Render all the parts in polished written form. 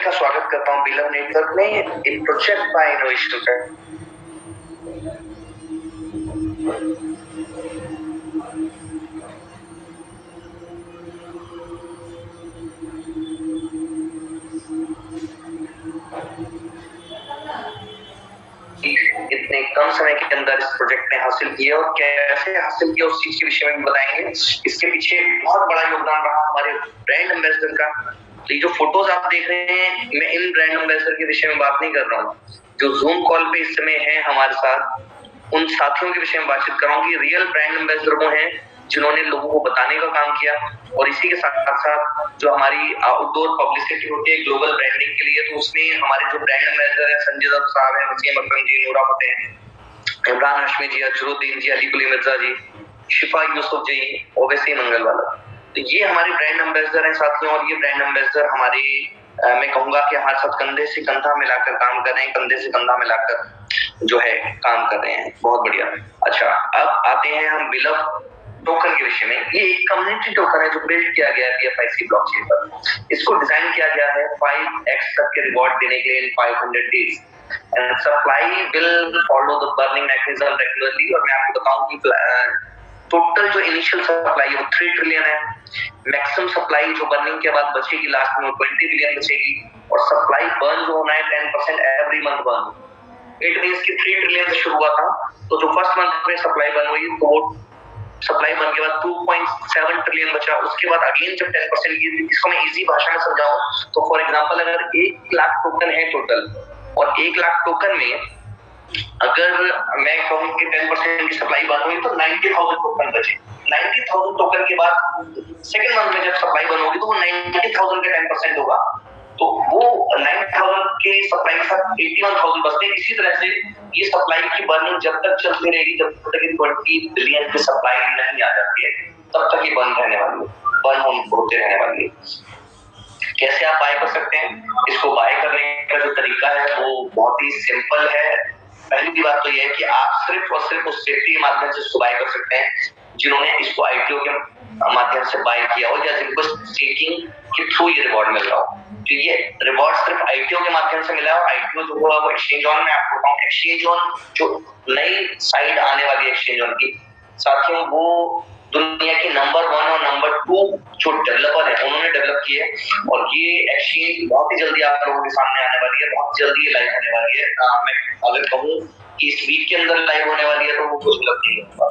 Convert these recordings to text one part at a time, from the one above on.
का स्वागत करता हूँ बिलम नेटवर्क में इन प्रोजेक्ट बाय इनोवेशन का। इतने कम समय के अंदर इस प्रोजेक्ट ने हासिल किया और कैसे हासिल किया उस चीज के विषय में बताएंगे। इसके पीछे बहुत बड़ा योगदान रहा हमारे ब्रांड एम्बेसडर का। तो ये जो फोटोज आप देख रहे हैं, मैं इन ब्रांड एम्बेसडर के विषय में बात नहीं कर रहा हूँ। जो जूम कॉल पे इस समय है हमारे साथ, उन साथियों के विषय में बातचीत कर रहा हूँ कि रियल ब्रांड एम्बेसडर वो हैं जिन्होंने लोगों को बताने का काम किया। और इसी के साथ साथ जो हमारी आउटडोर पब्लिसिटी होती है ग्लोबल ब्रांडिंग के लिए, तो उसमें हमारे जो ब्रांड एम्बेसडर है संजय दत्त साहब है, वसीम अकरम जी, नूरा फतेह, इमरान हाशमी जी, अजरुद्दीन जी, अली कुली मिर्जा जी, शिफा यूसुफ जी, ओवैसी मंगलवाला। तो ये हमारे ब्रांड एम्बेसडर हैं साथियों। और ये ब्रांड एम्बेसडर हमारे मैं कहूंगा कि हमारे साथ कंधे से कंधा मिलाकर काम कर रहे हैं, कंधे से कंधा मिलाकर जो है काम कर रहे हैं। बहुत बढ़िया। अच्छा, अब आते हैं हम बिलम टोकन के विषय में। ये एक कम्युनिटी टोकन है जो बिल्ड किया गया है BFIC ब्लॉकचेन पर। इसको डिजाइन किया गया है 5x तक के रिवॉर्ड देने के लिए इन 500 days. And supply will follow the burning mechanism regularly. और मैं आपको बताऊं कि टोटल जो इनिशियल सप्लाई है वो 3 ट्रिलियन है। मैक्सिमम सप्लाई जो बर्निंग के बाद बचेगी लास्ट में वो 20 बिलियन बचेगी। और सप्लाई बर्न जो होना है 10% every month burn. It means कि 3 ट्रिलियन से शुरू हुआ था, तो जो फर्स्ट मंथ में सप्लाई बर्न हुई तो वो सप्लाई बन के बाद 2.7 ट्रिलियन बचा। उसके बाद अगेन जब 10% की, इसको मैं इजी भाषा में समझाऊं तो फॉर एग्जांपल अगर 1 लाख टोकन है टोटल, और 1 लाख टोकन में अगर मैं कहूं कि 10% की सप्लाई बंद हुई तो 90,000 टोकन बचे। 90,000 टोकन के बाद सेकंड मंथ में जब सप्लाई बंद होगी तो वो 90,000 का 10% होगा, तो वो 9,000 के सप्लाई के साथ 81,000 बचते हैं। इसी तरह से ये सप्लाई की बर्निंग जब तक चलती रहेगी, जब तक 20 बिलियन की सप्लाई नहीं आ जाती है, तब तक ये बंद रहने वाली है, बंद होते रहने वाली है। कैसे आप बाय कर सकते हैं? इसको बाय करने का जो तरीका है वो बहुत ही सिंपल है। पहली बात तो ये है कि आप सिर्फ और सिर्फ उस व्यक्ति के माध्यम से इसको बाय कर सकते हैं जिन्होंने इसको IPO के माध्यम से बाय किया हो, या जिनको स्टेकिंग के थ्रू ये रिवॉर्ड मिल रहा हो। तो ये रिवॉर्ड सिर्फ IPO के माध्यम से मिला है। और IPO जो हुआ वो एक्सचेंज ऑन में आपको बताऊं, एक्सचेंज ऑन जो नई साइड आने वाली एक्सचेंज ऑन की साथियों, वो दुनिया की नंबर 1 और नंबर 2 जो डेवलपर है उन्होंने डेवलप की है। और ये एक्सचेंज बहुत ही जल्दी आप लोगों के सामने आने वाली है, बहुत जल्दी ये लाइव होने वाली है। मैं अगर कहूं कि इस वीक के अंदर लाइव होने वाली है तो वो कुछ गलत नहीं होगा।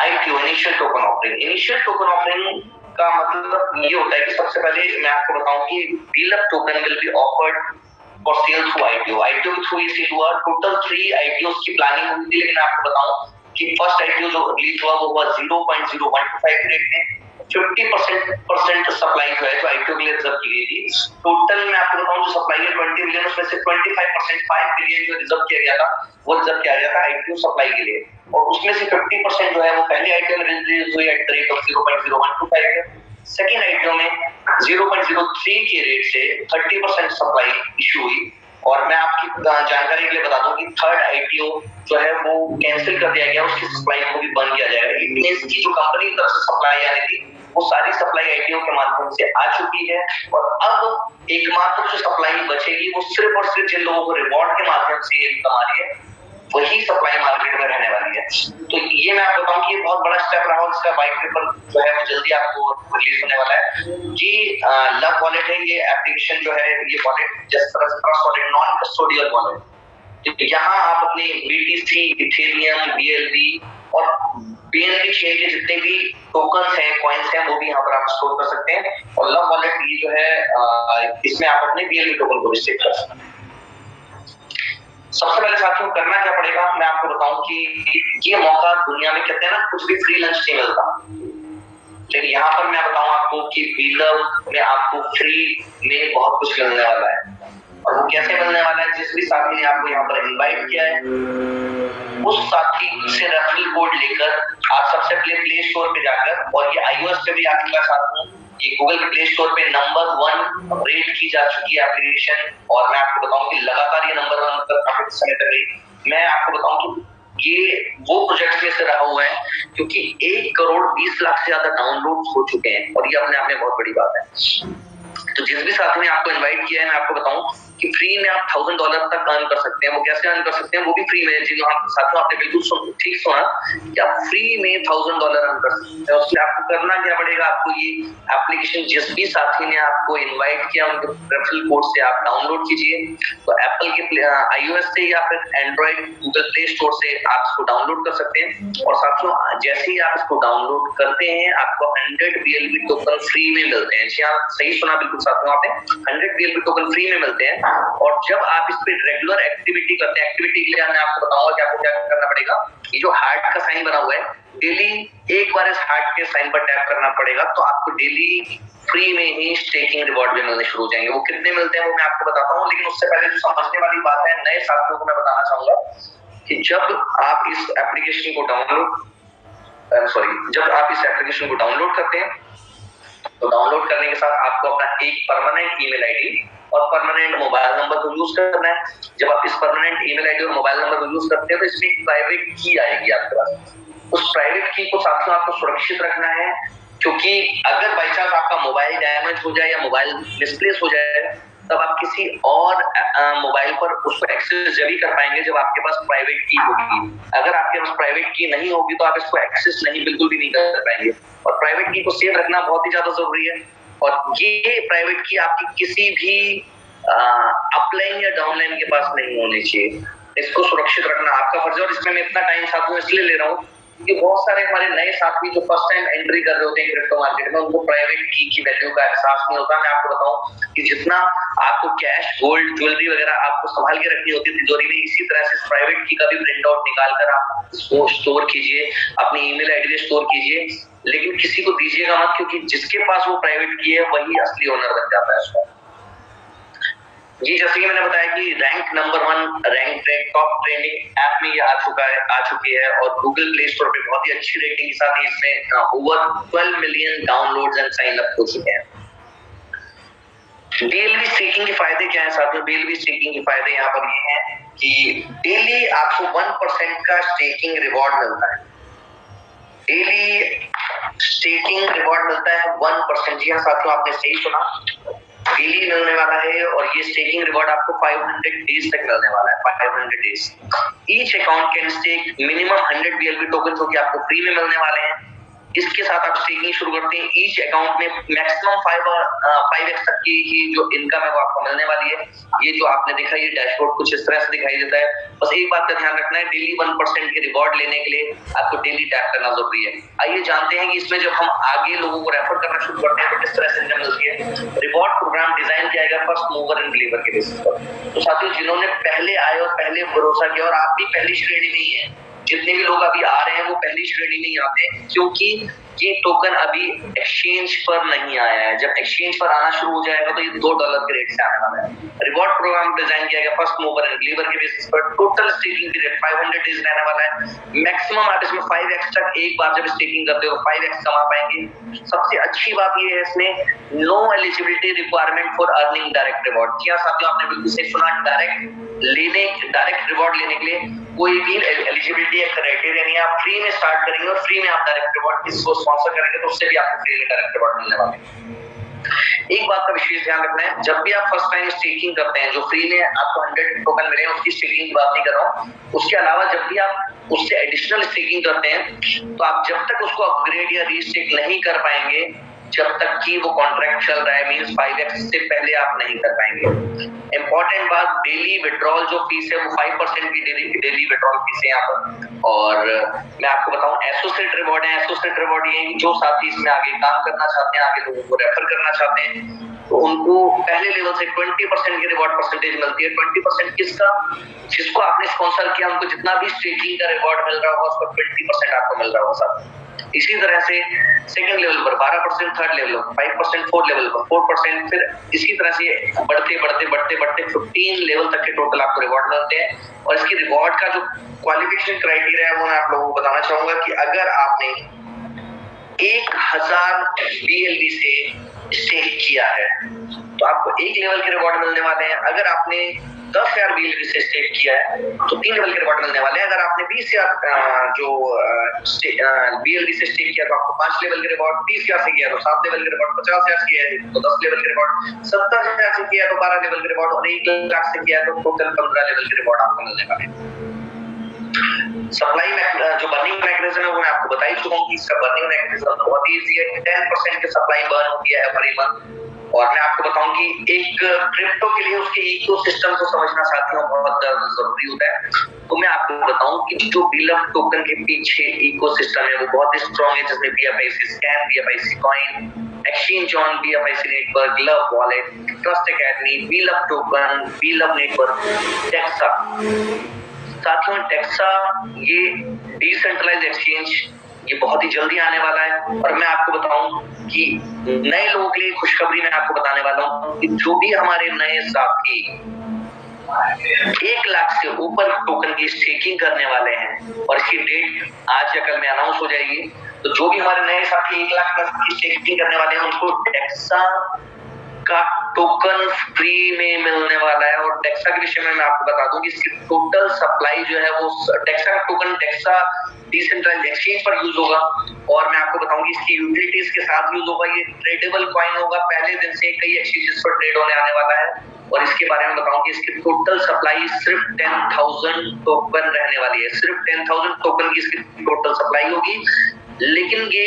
IPO initial token offering. Initial token offering का मतलब ये होता है कि सबसे पहले मैं आपको बताऊं कि बिलम token will be offered for sale through IPO। IPO के थ्रू ये सेल हुआ। टोटल 3 IPOs की प्लानिंग हुई थी, लेकिन आपको बताऊं कि फर्स्ट IPO जो रिलीज हुआ वो हुआ 0.0125 के रेट में। 50% सप्लाई जो है जो IPO के लिए रिजर्व की गई थी। टोटल मैं आपको बताऊं जो सप्लाई है 20 बिलियन, उसमें से 25% 5 बिलियन जो रिजर्व किया गया था वो रिजर्व किया गया था IPO सप्लाई के लिए। और उसमें से 50% जो है वो पहले IPO में रिलीज हुई at the rate of 0.0125। Second IPO में 0.03 के रेट से 30% सप्लाई इशू हुई। और मैं आपकी जानकारी के लिए बता दूं कि थर्ड IPO जो है वो कैंसिल कर दिया गया, उसकी सप्लाई को भी बंद किया जाएगा। इट मींस की जो कंपनी की तरफ से सप्लाई आनी थी वो सारी सप्लाई IPO के माध्यम से आ चुकी है। और अब एकमात्र जो सप्लाई बचेगी वो सिर्फ और सिर्फ जिन लोगों को रिवॉर्ड के माध्यम से ये इनकम आ रही है वही सप्लाई मार्केट में रहने वाली है। तो ये मैं आपको बताऊं कि ये बहुत बड़ा स्टेप रहा। इसका व्हाइट पेपर जो है वो जल्दी आपको रिलीज होने वाला है। ये लव वॉलेट है, ये एप्लीकेशन जो है, ये वॉलेट जिस तरह से trust wallet, non custodial wallet, यहाँ आप अपने BTC, इथेरियम, BLV और BNB चेन के जितने भी टोकन्स हैं, कॉइन्स हैं, वो भी यहाँ पर आप स्टोर कर सकते हैं। और लव वॉलेट ये जो है इसमें आप अपने BLV टोकन को भी स्टेक कर सकते हैं। सबसे पहले साथियों करना क्या पड़ेगा, मैं आपको बताऊं कि ये मौका दुनिया में कहते हैं ना कुछ भी फ्री लंच नहीं मिलता, लेकिन यहाँ पर मैं बताऊं आपको कि बिलम में आपको फ्री में बहुत कुछ मिलने वाला है। और वो कैसे मिलने वाला है? जिस भी साथी ने आपको यहाँ पर इनवाइट किया है उस साथी से रेफरल कोड लेकर आप सबसे पहले प्ले स्टोर पे जाकर, और ये iOS पे भी आपके साथ ये गूगल के प्ले स्टोर पे नंबर 1 रेट की जा चुकी है एप्लीकेशन। और मैं आपको बताऊं कि लगातार ये नंबर 1 पर काफी समय तक रही। मैं आपको बताऊं कि ये वो प्रोजेक्ट में से रहा हुआ है क्योंकि 1 करोड़ 20 लाख से ज्यादा डाउनलोड हो चुके हैं, और ये अपने आप में बहुत बड़ी बात है। तो जिस भी साथी ने आपको इनवाइट किया है, मैं आपको बताऊं कि फ्री में आप $1000 तक अर्न कर सकते हैं। वो कैसे अर्न कर सकते हैं, वो भी फ्री में। जिन साथियों आपने बिल्कुल ठीक सुना कि आप फ्री में $1000 अर्न कर सकते हैं। उसमें आपको करना क्या पड़ेगा, आपको ये एप्लीकेशन जिस भी साथी ने आपको इनवाइट किया उनके रेफरल कोड से आप डाउनलोड कीजिए। तो एप्पल के iOS से या फिर एंड्रॉइड गूगल प्ले स्टोर से आप इसको डाउनलोड कर सकते हैं। और साथियों जैसे ही आप इसको डाउनलोड करते हैं आपको 100 BLB टोकन फ्री में मिलते हैं। जी हाँ, सही सुना बिल्कुल साथियों आपने, 100 BLB टोकन फ्री में मिलते हैं। और जब आप इस पे रेगुलर एक्टिविटी करते हैं, एक्टिविटी के लिए मैं आपको बताऊंगा कि आपको क्या करना पड़ेगा। ये जो हार्ट का साइन बना हुआ है, डेली एक बार इस हार्ट के साइन पर टैप करना पड़ेगा, तो आपको डेली फ्री में ही स्टेकिंग रिवॉर्ड भी मिलने शुरू हो जाएंगे। वो कितने मिलते हैं वो मैं आपको बताता हूँ, लेकिन उससे पहले जो समझने वाली बात है, नए साथियों को मैं बताना चाहूंगा कि जब आप इस एप्लीकेशन को डाउनलोड करते हैं, तो डाउनलोड करने के साथ आपको अपना एक परमानेंट ईमेल आईडी और परमानेंट मोबाइल नंबर को यूज करना है। जब आप इस परमानेंट ईमेल आईडी और मोबाइल नंबर को यूज करते हैं तो इसमें एक प्राइवेट की आएगी आपके पास। उस प्राइवेट की को साथियों आपको सुरक्षित रखना है, क्योंकि अगर बाई चांस आपका मोबाइल डैमेज हो जाए या मोबाइल मिसप्लेस हो जाए, तब आप किसी और मोबाइल पर उसको एक्सेस जब ही कर पाएंगे जब आपके पास प्राइवेट की होगी। अगर आपके पास प्राइवेट की नहीं होगी तो आप इसको एक्सेस बिल्कुल भी नहीं कर पाएंगे। और प्राइवेट की को सेव रखना बहुत ही ज्यादा जरूरी है। और ये प्राइवेट की आपकी किसी भी अपलाइन या डाउनलाइन के पास नहीं होनी चाहिए। इसको सुरक्षित रखना आपका फर्ज है। और इसमें मैं इतना टाइम साथियों इसलिए ले रहा हूँ कि बहुत सारे हमारे नए साथी जो फर्स्ट टाइम एंट्री कर रहे होते हैं क्रिप्टो मार्केट में, उनको प्राइवेट की वैल्यू का एहसास नहीं होता। मैं आपको बताऊं कि जितना आपको कैश, गोल्ड, ज्वेलरी वगैरह आपको संभाल के रखनी होती है तिजोरी में, इसी तरह से प्राइवेट की का भी प्रिंट आउट निकाल कर आप इसको स्टोर कीजिए, अपनी ईमेल आईडी में स्टोर कीजिए, लेकिन किसी को दीजिएगा मत, क्योंकि जिसके पास वो प्राइवेट की है वही असली ओनर बन जाता है उसका। जी, जैसे कि मैंने बताया कि rank number 1 rank top trending app में ये आ चुकी है और गूगल प्ले स्टोर पे बहुत ही अच्छी रेटिंग के साथ इसमें over 12 million downloads and sign up हो चुके हैं। बीएलबी स्टेकिंग के फायदे क्या है साथियों? बीएलबी स्टेकिंग के फायदे यहाँ पर ये हैं कि डेली आपको 1% का स्टेकिंग रिवॉर्ड मिलता है। डेली स्टेकिंग रिवॉर्ड मिलता है 1%। जी हाँ साथियों, आपने सही सुना, डेली मिलने वाला है। और ये स्टेकिंग रिवॉर्ड आपको 500 डेज तक मिलने वाला है। 500 days. Each account can stake minimum 100 BLB token, जो कि आपको फ्री में मिलने वाले हैं। इसके साथ आप स्टेकिंग शुरू करते हैं, ईच अकाउंट में मैक्सिमम 5x तक की जो इनकम है वो आपको मिलने वाली है। ये जो आपने देखा ये डैशबोर्ड कुछ इस तरह से दिखाई देता है। बस एक बात का ध्यान रखना है, डेली 1% के रिवॉर्ड लेने के लिए आपको डेली टैप करना जरूरी है। आइए जानते हैं कि इसमें जब हम आगे लोगों को रेफर करना शुरू करते हैं तो किस तरह से इनकम मिलती है। रिवॉर्ड प्रोग्राम डिजाइन किया गया फर्स्ट मूवर एंड डिलीवर के बेसिस पर। तो साथियों, जिन्होंने पहले आए और पहले भरोसा किया, और आप भी पहली श्रेणी में ही है, जितने भी लोग अभी आ रहे हैं वो पहली श्रेणी में ही आते हैं, क्योंकि ये टोकन अभी एक्सचेंज पर नहीं आया है। जब एक्सचेंज पर आना शुरू हो जाएगा तो ये $2 के रेट से आने वाला है। रिवॉर्ड प्रोग्राम डिजाइन किया गया फर्स्ट मूवर एंड डिलीवर के बेसिस पर। टोटल स्टेकिंग पीरियड 500 डेज रहने वाला है। मैक्सिमम आप इसमें 5x तक एक बार जब स्टेकिंग करते हो 5x कमा पाएंगे। सबसे अच्छी बात ये है इसमें no eligibility requirement for earning direct reward. क्या साथियों, आपने बिल्कुल सही सुना, डायरेक्ट रिवॉर्ड लेने के लिए कोई भी एलिजिबिलिटी या क्राइटेरिया नहीं है। आप फ्री में स्टार्ट करेंगे और फ्री में आप डायरेक्ट रिवॉर्ड किसको स्पॉन्सर करेंगे तो उससे भी आपको फ्री में डायरेक्ट रिवॉर्ड मिलने वाले हैं। एक बात का विशेष ध्यान रखना है, जब भी आप फर्स्ट टाइम स्टेकिंग करते हैं, जो फ्री में आपको 100 टोकन मिले हैं उसकी स्टेकिंग की बात नहीं कर रहा हूँ, उसके अलावा जब भी आप उससे एडिशनल स्टेकिंग करते हैं तो आप जब तक उसको अपग्रेड या रीस्टेक नहीं कर पाएंगे, जब तक कि वो कॉन्ट्रैक्ट चल रहा है, मींस 5x से पहले आप नहीं कर पाएंगे। इंपॉर्टेंट बात, डेली विड्रॉल जो फीस है वो 5% की डेली विड्रॉल फीस है यहाँ पर। और मैं आपको बताऊं, एसोसिएट रिवॉर्ड है। एसोसिएट रिवॉर्ड ये जो साथी इसमें आगे काम करना चाहते हैं, आगे लोगों को रेफर करना चाहते हैं, तो उनको पहले लेवल से 20% की रिवॉर्ड परसेंटेज मिलती है। 20% किसका? जिसको आपने स्पॉन्सर किया, उनको जितना भी स्टेकिंग का रिवॉर्ड मिल रहा होगा उसका 20% आपको मिल रहा होगा साथ। इसी तरह से सेकंड लेवल पर 12%, थर्ड लेवल पर 5%, फोर्थ लेवल पर 4%, फिर इसी तरह से बढ़ते 15 लेवल तक के टोटल आपको रिवॉर्ड मिलते हैं। और इसकी रिवॉर्ड का जो क्वालिफिकेशन क्राइटेरिया है वो मैं आप लोगों को बताना चाहूंगा कि अगर आपने 1000 BLB से स्टेक किया है तो आपको 1 लेवल के रिवॉर्ड मिलने वाले हैं। अगर आपने 10,000 BLV से स्टेक किया है तो 3 लेवल के रिवॉर्ड मिलने वाले हैं। अगर आपने 20,000 जो BLV से स्टेक किया तो आपको 5 लेवल के रिवॉर्ड, 30,000 से किया तो 7 लेवल के रिवॉर्ड, 50,000 से किया है तो 10 लेवल के रिवॉर्ड, 70,000 से किया तो 12 लेवल के रिवॉर्ड और 1 लाख से किया तो टोटल 15 लेवल के रिवॉर्ड आपको मिलने वाले हैं। सप्लाई में जो बर्निंग मैकेनिज्म है वो मैं आपको बता ही चुका हूँ कि इसका बर्निंग मैकेनिज्म बहुत ईजी है। 10% की सप्लाई बर्न होती है एवरी मंथ। और मैं आपको बताऊं कि एक क्रिप्टो के लिए उसके इकोसिस्टम को समझना साथियों बहुत जरूरी होता है। तो मैं आपको बताऊं कि जो बीलफ टोकन के पीछे इकोसिस्टम है वो बहुत स्ट्रांग है, जिसमें BFIC scan, BFIC coin, exchange on BFIC network, love wallet, trust academy, बीलफ टोकन, बीलफ नेटवर्क, टेक्सा। साथियों टेक्सा ये डिसेंट्रलाइज्ड एक्सचेंज ये बहुत ही जल्दी आने वाला है। और मैं आपको बताऊं कि नए लोगों के लिए खुशखबरी मैं आपको बताने वाला हूं कि जो भी हमारे नए साथी 1 लाख से ऊपर टोकन की स्टेकिंग करने वाले हैं और इसकी डेट आज या कल में अनाउंस हो जाएगी, तो जो भी हमारे नए साथी 1 लाख प्लस की स्टेकिंग करने वाले हैं उनको टेक्सा का टोकन फ्री में मिलने वाला है। और टेक्सा के विषय में मैं आपको बता दूं कि इसकी टोटल सप्लाई जो है वो टेक्सा का टोकन टेक्सा डिसेंट्रलाइज्ड एक्सचेंज पर यूज होगा। और मैं आपको बताऊं कि इसकी यूटिलिटीज के साथ यूज होगा। ये ट्रेडेबल कॉइन होगा, पहले दिन से कई एक्सचेंजेस पर ट्रेड होने आने वाला है। और इसके बारे में बताऊं कि इसकी टोटल सप्लाई सिर्फ 10,000 टोकन रहने वाली है। सिर्फ 10,000 टोकन की इसकी टोटल सप्लाई होगी, लेकिन ये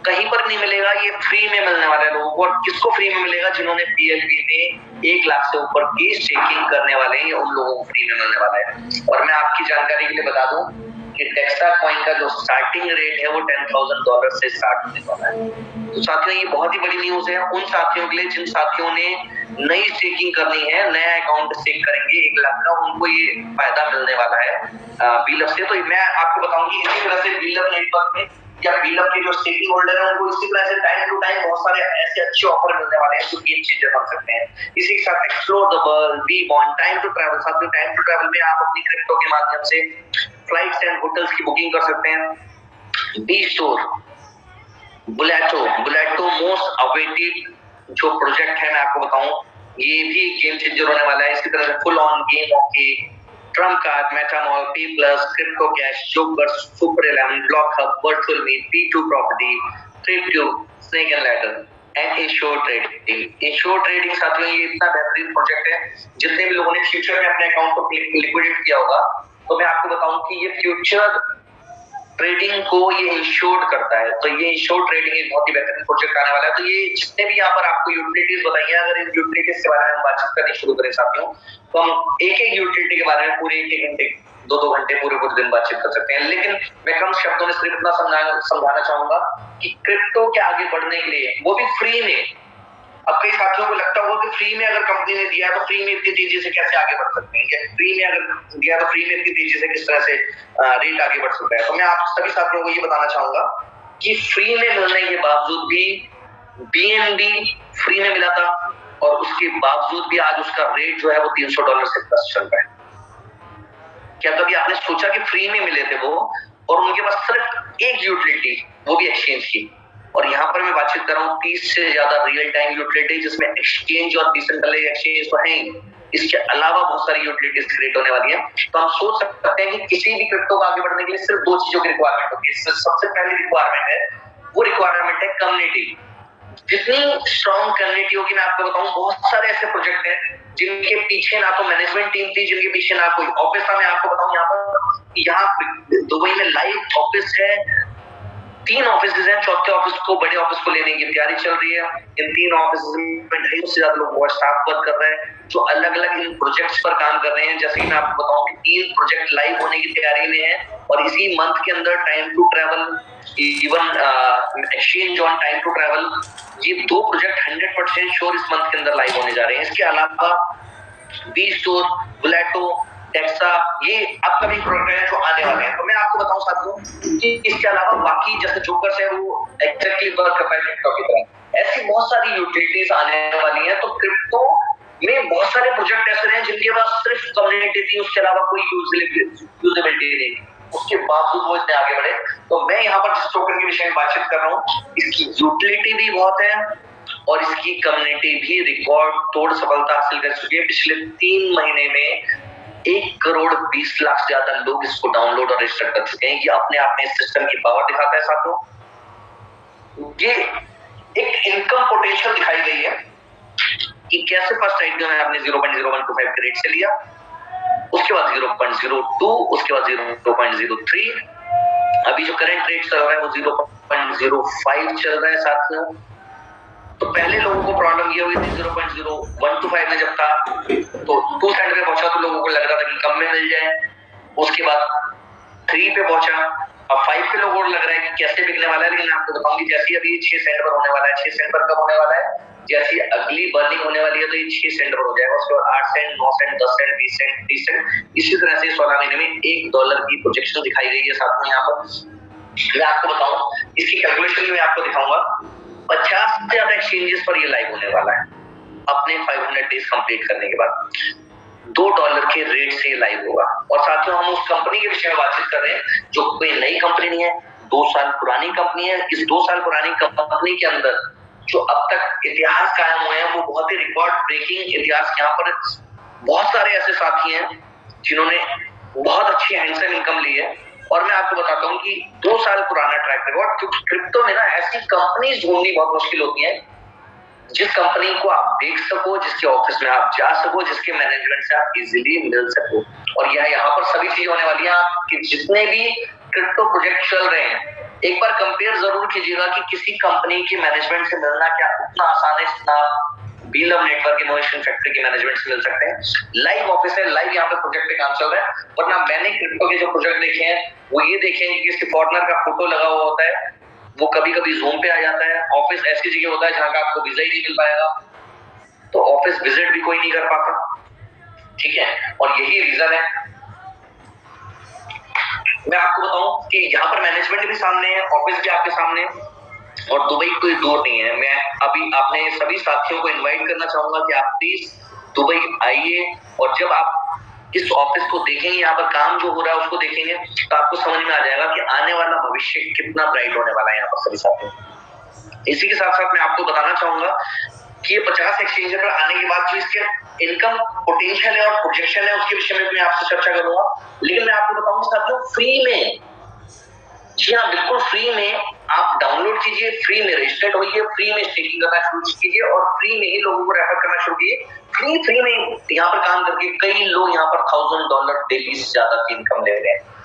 कहीं पर नहीं मिलेगा, ये फ्री में मिलने वाला है लोगों को। और किसको फ्री में मिलेगा? जिन्होंने BLV में 1 लाख से ऊपर की स्टेकिंग करने वाले हैं, उन लोगों को फ्री में मिलने वाला है। और मैं आपकी जानकारी के लिए बता दूं कि टेक्सा कॉइन का जो स्टार्टिंग रेट है वो $10,000 से स्टार्ट होने वाला है। तो साथियों ये बहुत ही बड़ी न्यूज है उन साथियों के लिए जिन साथियों ने नई स्टेकिंग करनी है, नया अकाउंट स्टेक करेंगे 1 लाख का, उनको ये फायदा मिलने वाला है बीलफ से। तो मैं आपको बताऊंगी इसी तरह से बीलफ नेटवर्क में या बीलफ के जो स्टेकिंग होल्डर है उनको इसी तरह से टाइम टू टाइम बहुत सारे ऐसे अच्छे ऑफर मिलने वाले हैं जो गेम चेंजर बन सकते हैं। इसी के साथ explore the world, B bond, time to travel. साथ में टाइम टू ट्रैवल में आप अपनी क्रिप्टो के माध्यम से फ्लाइट्स एंड होटल्स की बुकिंग कर सकते हैं। बी स्टोर, बुलेटो मोस्ट अवेटेड जो प्रोजेक्ट है मैं आपको बताऊं ये भी गेम चेंजर होने वाला है। इसी तरह से full on game okay, Trump card, Metamall, P plus, crypto cash, joker, super eleven, block hub, virtual meet, P2 property, Triptube, snake and ladder and insure trading. Insure trading साथियों ये इतना बेहतरीन प्रोजेक्ट है, जितने भी लोगों ने फ्यूचर में अपने अकाउंट को लिक्विडेट किया होगा, तो मैं आपको बताऊं कि ये फ्यूचर ट्रेडिंग को ये इंश्योर्ड करता है। तो ये इंश्योर ट्रेडिंग एक बहुत ही बेहतरीन प्रोजेक्ट आने वाला है। तो ये जितने भी यहाँ पर आपको यूटिलिटीज बताई हैं, अगर इन यूटिलिटीज के बारे में हम बातचीत करनी शुरू करें साथियों, तो हम एक एक यूटिलिटी के बारे में पूरे 1 घंटे 2 घंटे पूरे दिन बातचीत कर सकते हैं। लेकिन मैं कम शब्दों में सिर्फ इतना समझाना चाहूंगा कि क्रिप्टो के आगे बढ़ने के लिए, वो भी फ्री में, अब कई साथियों को लगता होगा कि फ्री में अगर कंपनी ने दिया है तो फ्री में इतनी तेजी से कैसे आगे बढ़ सकते हैं, या फ्री में अगर दिया तो फ्री में इतनी तेजी से किस तरह से रेट आगे बढ़ सकता है। तो मैं आप सभी साथियों को ये बताना चाहूंगा कि फ्री में मिलने के बावजूद भी BNB फ्री में मिला था और उसके बावजूद भी आज उसका रेट जो है वो $300 से प्लस चल रहा है। क्या कभी आपने सोचा कि फ्री में मिले थे वो और उनके पास सिर्फ एक यूटिलिटी, वो भी एक्सचेंज की। और यहाँ पर मैं बातचीत कर रहा हूँ 30 से ज्यादा रियल टाइम यूटिलिटी, जिसमें एक्सचेंज और डिसेंट्रलाइज्ड एक्सचेंज तो है, इसके अलावा बहुत सारी यूटिलिटीज क्रिएट होने वाली है। तो हम सोच सकते हैं कि किसी भी क्रिप्टो को आगे बढ़ने के लिए सिर्फ 2 चीजों की रिक्वायरमेंट होती है। सबसे पहली रिक्वायरमेंट है, वो रिक्वायरमेंट है कम्युनिटी। जितनी स्ट्रॉन्ग कम्युनिटी होगी, मैं आपको बताऊं बहुत सारे ऐसे प्रोजेक्ट हैं जिनके पीछे ना तो मैनेजमेंट टीम थी, जिनके पीछे ना कोई ऑफिस था। मैं आपको बताऊं यहाँ दुबई में लाइव ऑफिस है, 3 ऑफिस हैं, चौथे ऑफिस को, बड़े ऑफिस को लेने की तैयारी चल रही है। इन 3 ऑफिस में 250 से ज्यादा लोग स्टाफ वर्क कर रहे हैं जो अलग अलग इन प्रोजेक्ट्स पर काम कर रहे हैं। जैसे कि मैं आपको बताऊं कि 3 प्रोजेक्ट लाइव होने की तैयारी में है और इसी मंथ के अंदर time to travel, even exchange on time to travel, ये 2 प्रोजेक्ट 100% श्योर इस मंथ के अंदर लाइव होने जा रहे हैं। इसके अलावा बी स्टोर, बुलेटो, टेक्सा, ये अपकमिंग प्रोजेक्ट हैं जो आने वाले हैं। तो मैं आपको बताऊं साथियों कि इसके अलावा बाकी जैसे जोकर्स है वो एग्जैक्टली वर्क करता है क्रिप्टो की तरह, ऐसी बहुत सारी यूटिलिटीज आने वाली हैं। तो क्रिप्टो में बहुत सारे प्रोजेक्ट ऐसे हैं जिनके पास सिर्फ कम्युनिटी थी, उसके अलावा कोई यूजेबिलिटी नहीं, उसके बावजूद वो इतने आगे बढ़े। तो मैं यहाँ पर जिस टोकन के विषय में बातचीत कर रहा हूँ, इसकी यूटिलिटी भी बहुत है और इसकी कम्युनिटी भी रिकॉर्ड तोड़ सफलता हासिल कर चुकी है। पिछले 3 महीने में 1,20,00,000 से ज्यादा लोग इसको डाउनलोड और रजिस्टर कर चुके हैं। ये अपने आप में इस सिस्टम की पावर दिखाता है साथियों। ये एक इनकम पोटेंशियल दिखाई गई है कि कैसे फर्स्ट आइडिया में आपने 0.0125 के रेट से लिया, उसके बाद 0.02, उसके बाद 0.03, अभी जो करंट रेट चल रहा है वो 0.05 चल रहा है साथियों। तो पहले लोगों को प्रॉब्लम ये हुई थी 0.0125 में जब था तो 2 सेंट पे पहुंचा तो लोगों को लग रहा था कि कम में मिल जाए, उसके बाद 3 पे पहुंचा, अब 5 पे लोगों को लग रहा है कि कैसे बिकने वाला है। लेकिन आपको बताऊंगी जैसे अभी 6 सेंट पर होने वाला है, 6 सेंट पर कब होने वाला है, जैसी अगली बर्निंग होने वाली है तो ये 6 सेंट पर हो जाएगा, उसके बाद 8 cent, 9 cent, 10 cent, 20 cent, 30 cent, इसी तरह से 16 महीने में $1 की प्रोजेक्शन दिखाई गई है साथ में। यहाँ पर मैं आपको बताऊं, इसकी कैलकुलेशन में आपको दिखाऊंगा 50 से ज्यादा एक्सचेंजेस पर ये लाइव होने वाला है अपने 500 डेज कंप्लीट करने के बाद। $2 के रेट से लाइव होगा। और साथियों हम उस कंपनी के विषय में बातचीत कर रहे हैं जो कोई नई कंपनी नहीं है, 2 साल पुरानी कंपनी है। इस 2 साल पुरानी कंपनी के अंदर जो अब तक इतिहास कायम हुए हैं वो बहुत ही रिकॉर्ड ब्रेकिंग इतिहास। यहाँ पर बहुत सारे ऐसे साथी हैं जिन्होंने बहुत अच्छी हैंडसम इनकम ली है। और मैं आपको बताता हूँ कि 2 साल पुराना ट्रैक रिकॉर्ड, क्योंकि क्रिप्टो में ना ऐसी कंपनीज ढूंढनी बहुत मुश्किल होती है जिस कंपनी को आप देख सको, जिसके ऑफिस में आप जा सको, जिसके मैनेजमेंट से आप इजीली मिल सको। और यहाँ पर सभी चीजें होने वाली हैं। आपके जितने भी क्रिप्टो प्रोजेक्ट चल रहे हैं एक बार कंपेयर जरूर कीजिएगा कि किसी कंपनी के मैनेजमेंट से मिलना क्या उतना आसान है जितना बीलव नेटवर्क इनोवेशन फैक्ट्री के मैनेजमेंट से मिल सकते हैं। लाइव ऑफिस है, लाइव यहाँ पे प्रोजेक्ट पे काम चल रहा है। वरना मैंने क्रिप्टो के जो प्रोजेक्ट देखे हैं वो ये देखे हैं कि किसी फॉरेनर का फोटो लगा हुआ होता है, वो कभी कभी जूम पे आ जाता है। ऑफिस ऐसी जगह होता है जहां का आपको वीजा ही नहीं मिल पाएगा, तो ऑफिस विजिट भी कोई नहीं कर पाता, ठीक है। और यही रीजन है। मैं आपको बताऊं कि यहाँ पर मैनेजमेंट भी सामने है, ऑफिस भी आपके सामने है और दुबई कोई दूर नहीं है। मैं अभी अपने सभी साथियों को इनवाइट करना चाहूंगा कि आप प्लीज दुबई आइए और जब आप इस ऑफिस को देखेंगे, यहाँ पर काम जो हो रहा है उसको देखेंगे तो आपको समझ में आ जाएगा कि आने वाला भविष्य कितना ब्राइट होने वाला है यहाँ पर सभी साथियों। इसी के साथ साथ मैं आपको बताना चाहूंगा कि ये 50 एक्सचेंजर पर आने के बाद जो इसके इनकम पोटेंशियल है और प्रोजेक्शन है उसके विषय में मैं आपसे चर्चा करूंगा। लेकिन मैं आपको बताऊंगा साथियों फ्री में, जी हाँ बिल्कुल फ्री में आप डाउनलोड कीजिए, फ्री में रजिस्टर्ड होइए, फ्री में स्टेकिंग करना शुरू कीजिए और फ्री में ही लोगों को रेफर करना शुरू कीजिए। फ्री में यहाँ पर काम करके कई लोग यहाँ पर $1,000 डेली से ज्यादा की इनकम ले रहे हैं।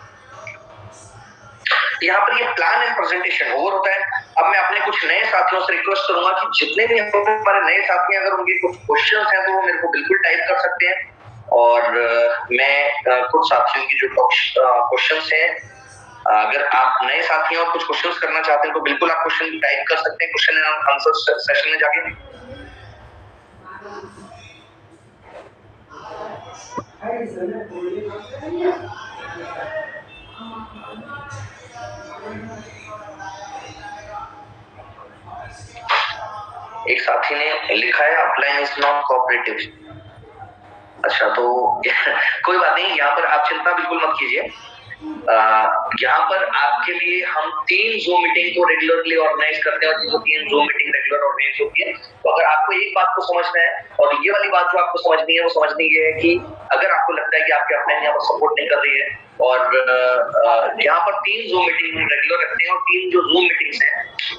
यहाँ पर ये प्लान एंड प्रेजेंटेशन ओवर होता है। अब मैं अपने कुछ नए साथियों से रिक्वेस्ट करूंगा कि जितने भी हमारे नए साथी अगर उनके कुछ क्वेश्चंस हैं तो वो मेरे को बिल्कुल टाइप कर सकते हैं और मैं कुछ साथियों की जो क्वेश्चंस हैं, अगर आप नए साथी और कुछ क्वेश्चंस करना चाहते हैं तो बिल्कुल आप क्वेश्चन टाइप कर सकते हैं क्वेश्चन एंड आंसर सेशन में जाके। एक साथी ने लिखा है अपलाइन इज नॉट कोऑपरेटिव। अच्छा तो कोई बात नहीं, यहाँ पर आप चिंता बिल्कुल मत कीजिए। यहाँ पर आपके लिए हम 3 जूम मीटिंग को रेगुलरली ऑर्गेनाइज करते हैं और जो 3 जूम मीटिंग रेगुलर ऑर्गेनाइज होती है। तो अगर आपको एक बात को समझना है और ये वाली बात जो आपको समझनी है वो समझनी ये है कि अगर आपको लगता है कि आपके अपलाइन यहाँ पर सपोर्ट नहीं कर रही है और यहाँ पर 3 जूम मीटिंग रेगुलर रखते हैं और 3 जो जूम मीटिंग्स हैं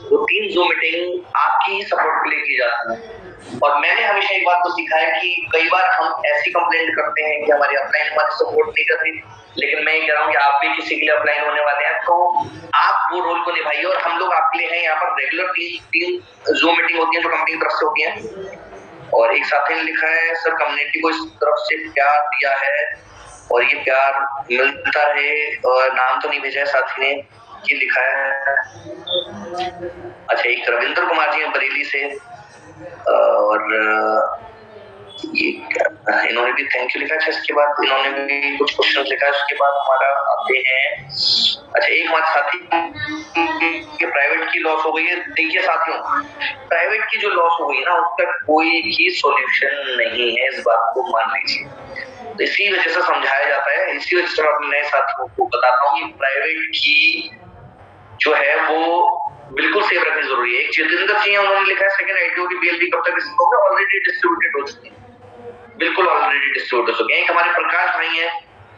वो 3 जूम मीटिंग आपकी ही सपोर्ट के लिए की जाती है। और मैंने हमेशा एक बात को सीखा है कि कई बार हम ऐसी कंप्लेंट करते हैं कि हमारी अपलाइन हमारी सपोर्ट नहीं कर रही, लेकिन मैं ये कह रहा हूँ कि आप भी किसी के लिए अपलाइन होने वाले हैं तो आप वो रोल को निभाइए और हम लोग आपके लिए हैं। यहाँ पर रेगुलर 3 जूम मीटिंग होती है जो कंपनी की तरफ से होती है। और एक साथी ने लिखा है सर कम्युनिटी को इस तरफ से प्यार दिया है और ये प्यार मिलता रहे, और नाम तो नहीं भेजा है साथी ने, ये लिखा है। अच्छा एक रविंद्र कुमार जी हैं बरेली से और ये इन्होंने भी थैंक यू लिखा है। इसके बाद इन्होंने भी कुछ क्वेश्चन लिखा है। उसके बाद हमारा आते हैं, अच्छा एक बात साथी कि प्राइवेट की लॉस हो गई है। देखिए साथियों प्राइवेट की जो लॉस हो गई ना उसका कोई ही सॉल्यूशन नहीं है, इस बात को मान लीजिए। तो इसी वजह से समझाया जाता है, इसी वजह से मैं अपने नए साथियों को बताता हूँ कि प्राइवेट की जो है वो बिल्कुल सेव रखनी जरूरी है। एक जितेंद्र सिंह उन्होंने लिखा है सेकंड आईटीओ की बीएलडी कब तक होगा, ऑलरेडी डिस्ट्रीब्यूटेड हो चुकी है, बिल्कुल ऑलरेडी डिस्ट्रीब्यूट हो चुके हैं। एक हमारे प्रकाश भाई हैं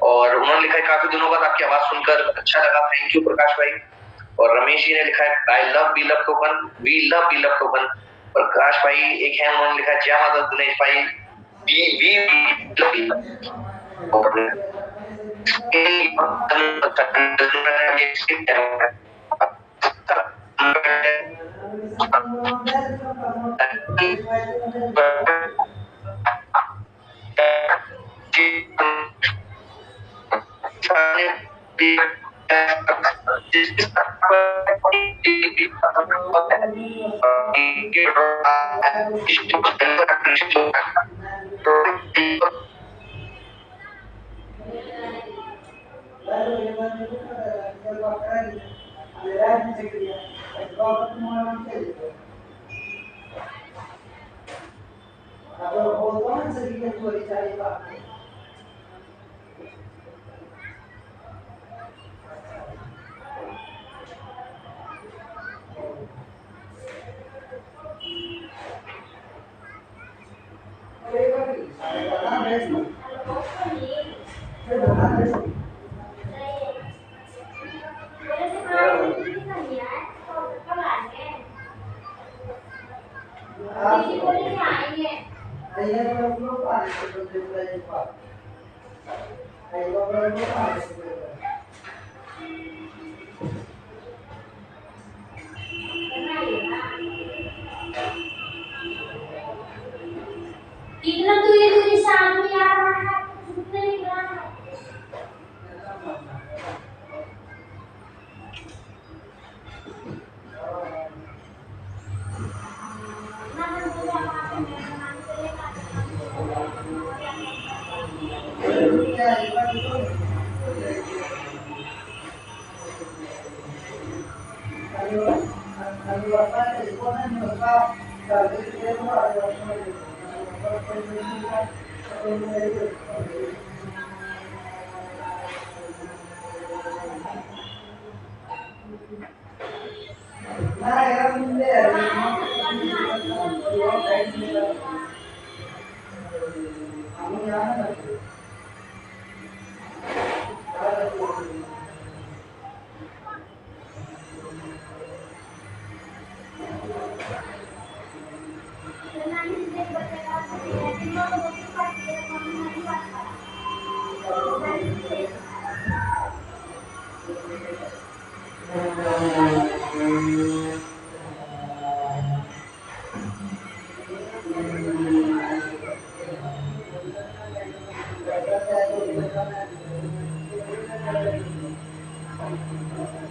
और उन्होंने लिखा है काफी दिनों बाद आपकी आवाज सुनकर अच्छा लगा, थैंक यू प्रकाश भाई। और रमेश जी ने लिखा है I love B love token, we love B love token. Prakash भाई एक है उन्होंने लिखा है जय माता दिनेश भाई वी इतना तो ये तुझे सामने आ रहा है, कुछ नहीं रहा है।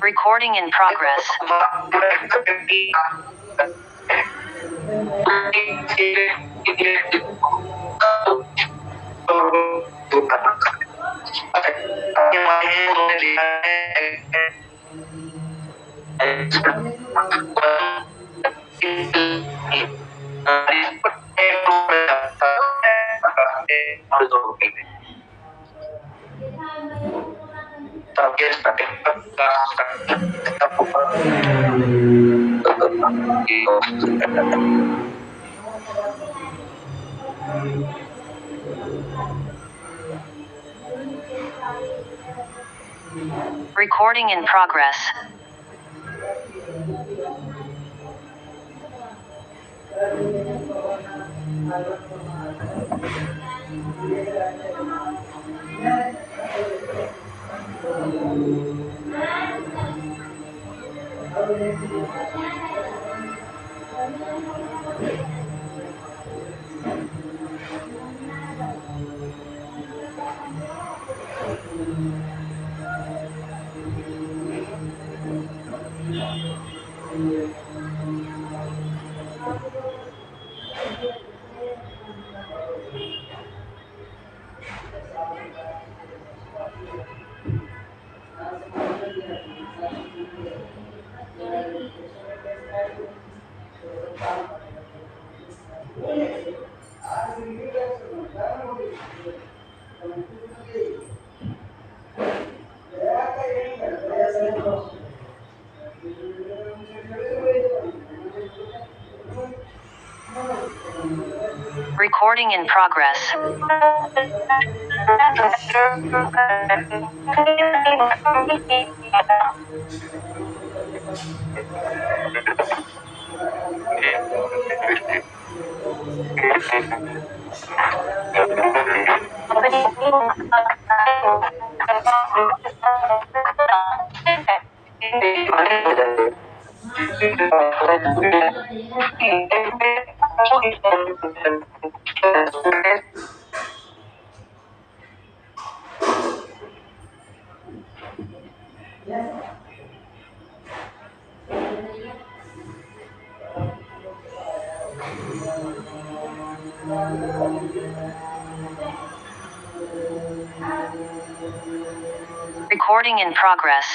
Recording in progress. Recording in progress. Recording in progress. Recording in progress. Recording in progress.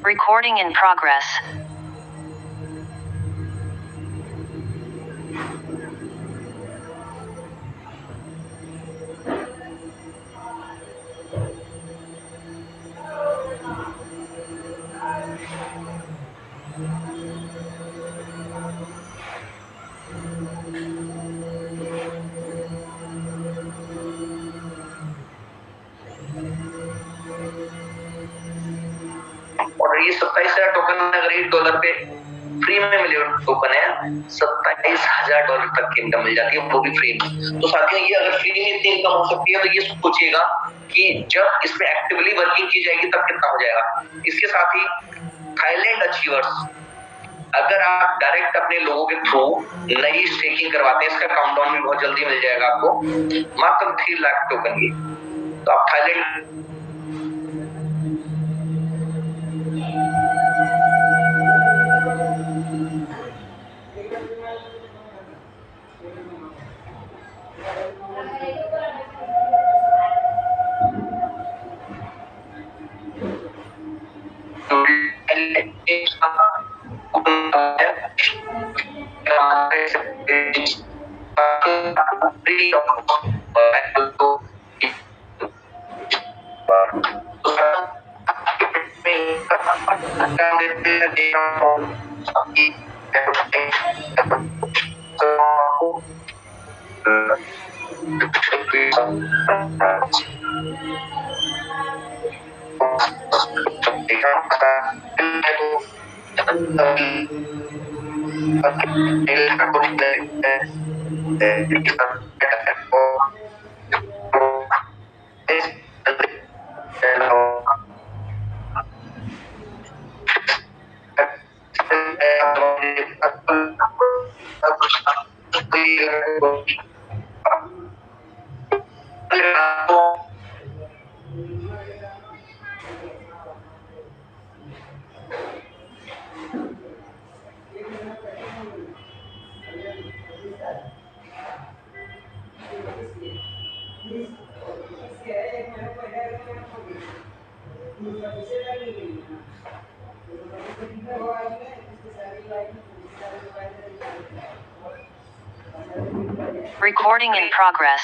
Recording in progress. और ये 27,000 टोकन अगर $1 पे फ्री में मिले टोकन है, $27,000 तक की इनकम मिल जाती है, वो भी फ्री में। तो साथियों, ये अगर फ्री में इतनी इनकम हो सकती है तो ये सोचिएगा कि जब इसमें एक्टिवली वर्किंग की जाएगी तब कितना हो जाएगा। इसके साथ ही थाईलैंड अचीवर्स, अगर आप डायरेक्ट अपने लोगों के थ्रू नई स्टेकिंग करवाते हैं, इसका काउंटडाउन भी बहुत जल्दी मिल जाएगा आपको, मात्र 3 लाख टोकन की। तो आप Thailand Recording in progress.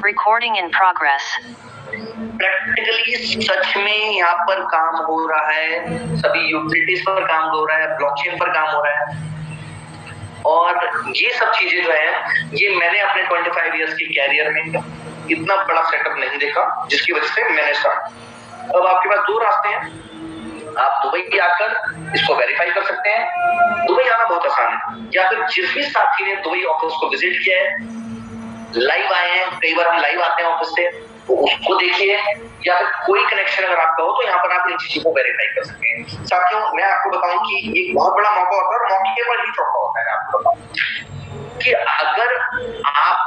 Recording in progress. Practically सच में यहाँ पर काम हो रहा है, सभी यूटिलिटीज पर काम हो रहा है, ब्लॉकचेन पर काम हो रहा है। और ये सब चीजें जो है, ये मैंने अपने 25 इयर्स की कैरियर में इतना बड़ा सेटअप नहीं देखा, जिसकी वजह से मैंने स्टार्ट। अब आपके पास दो रास्ते हैं। आप दुबई आकर इसको वेरीफाई कर सकते हैं। दुबई आना बहुत आसान है। या फिर जिस भी साथी ने दुबई ऑफिस को विजिट किया है, लाइव आए हैं, कई बार हम लाइव आते हैं ऑफिस से, तो उसको देखिए। या फिर कोई कनेक्शन अगर आपका हो तो यहाँ पर आप इन चीजों को वेरीफाई कर सकते हैं। साथियों, मैं आपको बताऊं कि एक बहुत बड़ा मौका होता है और मौके पर ही चौका होता है। आपको बताऊं कि अगर आप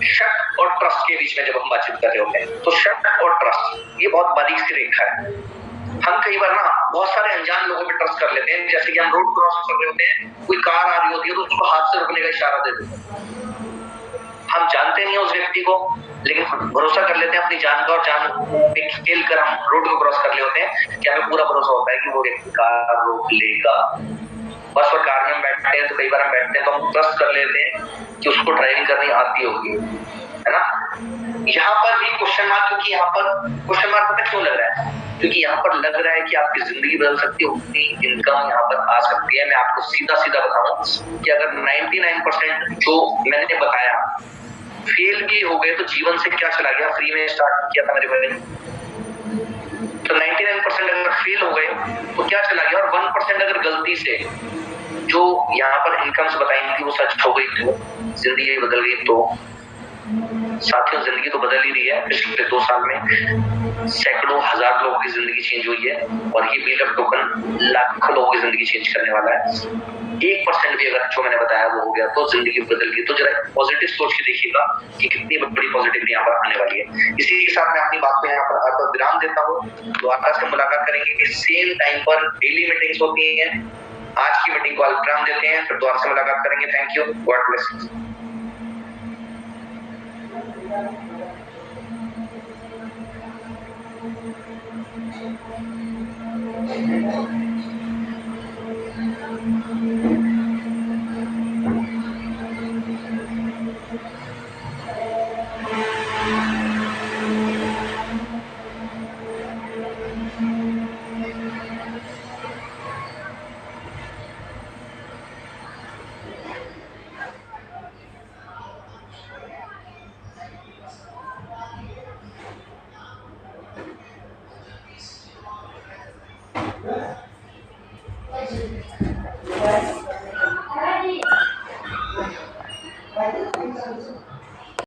शक और ट्रस्ट के बीच में जब हम बातचीत कर रहे होते हैं, तो शक और ट्रस्ट ये बहुत बारीक सी रेखा है। हम कई बार ना बहुत सारे अनजान लोगों पे ट्रस्ट कर लेते हैं। जैसे कि हम रोड क्रॉस कर रहे होते हैं, कोई कार आ रही होती है तो उसको हाथ से रुकने का इशारा दे देते हैं। हम जानते नहीं है उस व्यक्ति को, लेकिन भरोसा कर लेते हैं अपनी जान का, और जान पे खेल कर हम रोड को क्रॉस कर ले होते हैं कि हमें पूरा भरोसा होता है कि वो व्यक्ति कार रोक लेगा। बस और कार में बैठते हैं तो कई बार हम बैठते हैं तो हम ट्रस्ट कर लेते हैं कि उसको ड्राइविंग करनी आती होगी, है ना। यहाँ पर भी क्वेश्चन मार्क, क्योंकि यहाँ पर क्वेश्चन मार्क पता क्यों लग रहा है? क्योंकि यहाँ पर लग रहा है कि आपकी जिंदगी बदल सकती है, उतनी इनकम यहाँ पर आ सकती है। मैं आपको सीधा सीधा बताऊं कि अगर 99% जो मैंने बताया फेल भी हो गए तो जीवन से क्या चला गया? फ्री में स्टार्ट किया था मेरे भाई, तो 99% अगर फेल हो गए तो क्या चला गया? और 1% अगर गलती से जो यहाँ पर इनकम्स बताई थी वो सच हो गई तो जिंदगी बदल गई, तो साथियों जिंदगी तो बदल ही रही है। पिछले 2 साल में सैकड़ों हजार लोगों की जिंदगी चेंज हुई है और ये बिल्डअप टोकन लाखों लोगों की जिंदगी चेंज करने वाला है। 1% भी अगर जो मैंने बताया वो हो गया तो जिंदगी बदल गई। तो जरा पॉजिटिव सोच के देखिएगा कि कितनी बड़ी पॉजिटिविटी यहाँ पर आने वाली है। इसी के साथ मैं अपनी बात को यहाँ पर विराम देता हूँ। दोबारा से मुलाकात करेंगे कि सेम टाइम पर डेली मीटिंग्स होती हैं। आज की मीटिंग को विराम देते हैं, फिर दोबारा से मुलाकात करेंगे। Thank you, God bless.